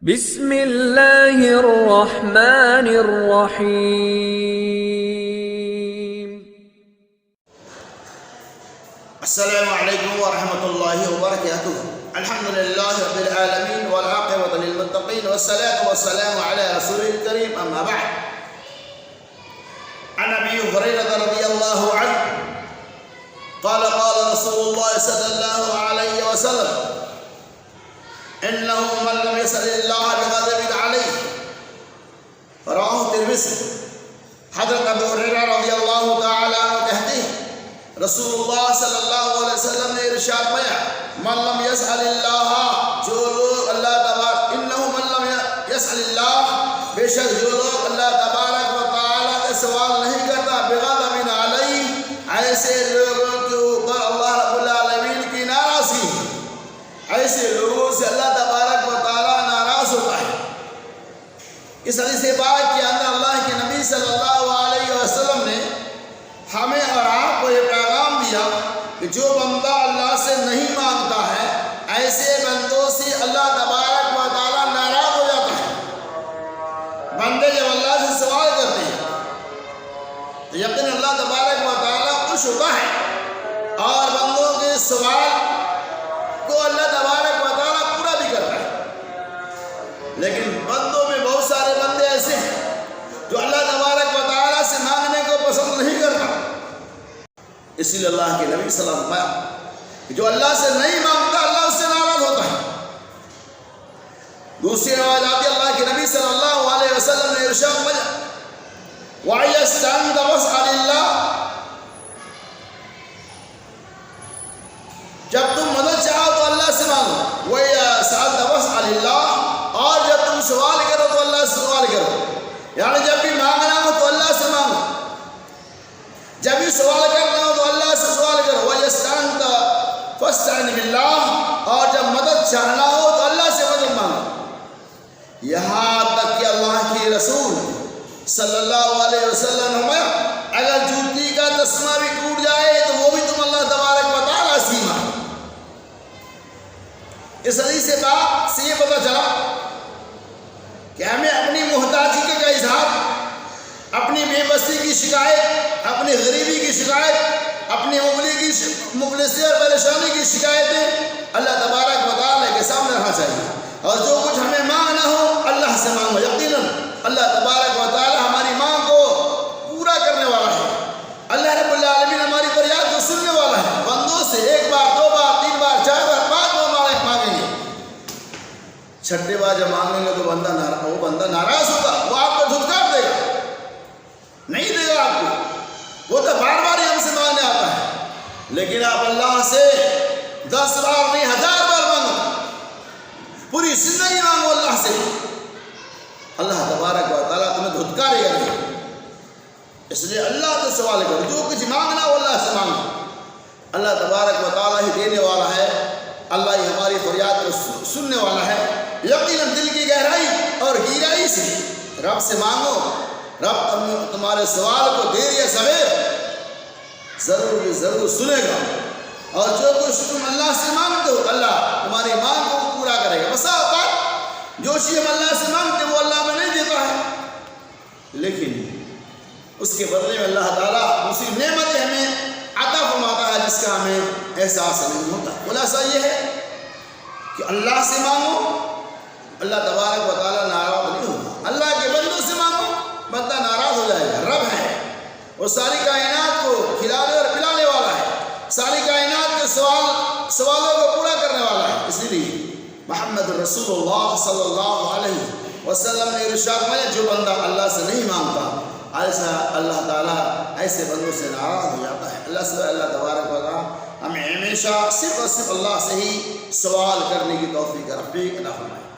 بسم اللہ الرحمن الرحیم۔ السلام علیکم ورحمۃ اللہ وبرکاتہ۔ الحمد للہ رب العالمین والعاقبۃ للمتقین والصلاة والسلام علی رسول الکریم، اما بعد۔ عن ابی ہریرہ رضی اللہ عنہ قال قال رسول اللہ صلی اللہ علیہ وسلم انه من لم يسأل الله بغضب عليه، رواه الترمذی۔ حضرت ابو ہریرہ رضی اللہ تعالی عنہ کہتے ہیں رسول اللہ صلی اللہ علیہ وسلم نے ارشاد فرمایا من لم يسأل اللہ، جو لوگ اللہ تبارک انه من لم يسأل اللہ، بے شک جو لوگ اللہ تبارک و تعالی کا سوال نہیں کرتا، بغضب علیہ، ایسے لوگوں کے اوپر اللہ رب العالمین کی ناراضی، ایسے لوگوں سے اللہ تبارک و تعالی ناراض ہوتا ہے۔ اس حدیث پاک کے اندر اللہ کے نبی صلی اللہ علیہ وسلم نے ہمیں اور آپ کو یہ پیغام دیا کہ جو بندہ اللہ سے نہیں مانگتا ہے، ایسے بندوں سے اللہ تبارک و تعالی ناراض ہو جاتا ہے۔ بندے جب اللہ سے سوال کرتے ہیں تو یقین اللہ تبارک و تعالی خوش ہوتا ہے، اور بندوں کے سوال کو اللہ تبارک و تعالی پورا بھی کرتا ہے۔ لیکن بندوں میں بہت سارے بندے ایسے ہیں جو اللہ تبارک و تعالی سے مانگنے کو پسند نہیں کرتا، اسی لیے اللہ کے نبی صلی اللہ علیہ وسلم کہ جو اللہ سے نہیں مانگتا اللہ اس سے ناراض ہوتا ہے۔ دوسری روایت اللہ کے نبی صلی اللہ علیہ وسلم نے ارشاد فرمایا وَإِذَا وَاسْأَلِ اللَّهَ، جب تم مدد چاہو تو اللہ سے مانگو، وَإِذَا سَأَلْتَ وَاسْأَلِ اللَّهَ، اور جب تم سوال کرو تو اللہ سے سوال کرو، یعنی جب بھی مانگنا ہو تو اللہ سے مانگو، جب بھی سوال کرنا ہو تو اللہ سے سوال کرو، وَإِذَا فَاسْتَعِنْ بِاللَّهِ، اور جب مدد چاہنا ہو تو اللہ سے مدد مانگو۔ یہاں تک کہ اللہ کے رسول صلی اللہ علیہ وسلم نے اگر جوتی کا تسمہ بھی ٹوٹ جائے تو وہ بھی تم اللہ تبارک و تعالیٰ سے مانگو۔ اس حدیث پاک سے یہ پتہ چلا کہ ہمیں اپنی محتاجی کا اظہار، اپنی بے بسی کی شکایت، اپنی غریبی کی شکایت، اپنی مفلسی اور پریشانی کی شکایتیں اللہ تبارک و تعالیٰ کے سامنے رکھنا چاہیے، اور جو کچھ ہمیں مانگنا ہو اللہ سے مانگو۔ یقیناً اللہ تبارک و تعالیٰ ہماری مانگ کو پورا کرنے والا ہے۔ اللہ رب العالمین ہماری فریاد کو سننے والا ہے۔ بندوں سے ایک بار، دو بار، تین بار، چار بار، پانچ بار مانگیں گے، چھٹے بار جب مانگیں گے تو وہ بندہ ناراض ہوگا، وہ آپ کو دھتکار دے گا، نہیں دے گا آپ کو، وہ تو بار بار ہی ہم سے مانگنے آتا ہے۔ لیکن آپ اللہ سے 10 بار نہیں 1000 بار مانگو، پوری زندگی مانگو اللہ سے، اللہ تبارک و تعالیٰ تمہیں دھتکارے گا نہیں۔ اس لیے اللہ سے سوال کرو، جو کچھ مانگنا ہو اللہ سے مانگو، اللہ تبارک و تعالیٰ ہی دینے والا ہے، اللہ ہی ہماری فریاد کو سننے والا ہے۔ یقیناً دل کی گہرائی اور گہرائی سے رب سے مانگو، رب تمہارے سوال کو دیر یا سویر ضرور سنے گا، اور جو کچھ تم اللہ سے مانگتے ہو اللہ تمہاری مانگ کو پورا کرے گا۔ بسا اوقات جو چیز ہم اللہ سے مانگتے وہ اللہ میں نہیں دیتا ہے، لیکن اس کے بدلے میں اللہ تعالیٰ اسی نعمتیں ہمیں عطا فرماتا ہے جس کا ہمیں احساس نہیں ہوتا۔ خلاصہ یہ ہے کہ اللہ سے مانگو، اللہ تبارک و تعالیٰ ناراض نہیں ہوگا۔ اللہ کے بندوں سے مانگو، بندہ ناراض ہو جائے گا۔ رب ہے، وہ ساری کائنات کو کھلانے اور پلانے والا ہے، ساری کائنات کے سوالوں کو پورا کرنے والا ہے۔ اس لیے محمد رسول اللہ صلی اللہ علیہ وسلم نے ارشاد فرمایا جو بندہ اللہ سے نہیں مانگتا ایسا اللہ تعالیٰ ایسے بندوں سے ناراض ہو جاتا ہے۔ اللہ تبارک و تعالیٰ ہمیں ہمیشہ صرف اور صرف اللہ سے ہی سوال کرنے کی توفیق عطا فرمائے۔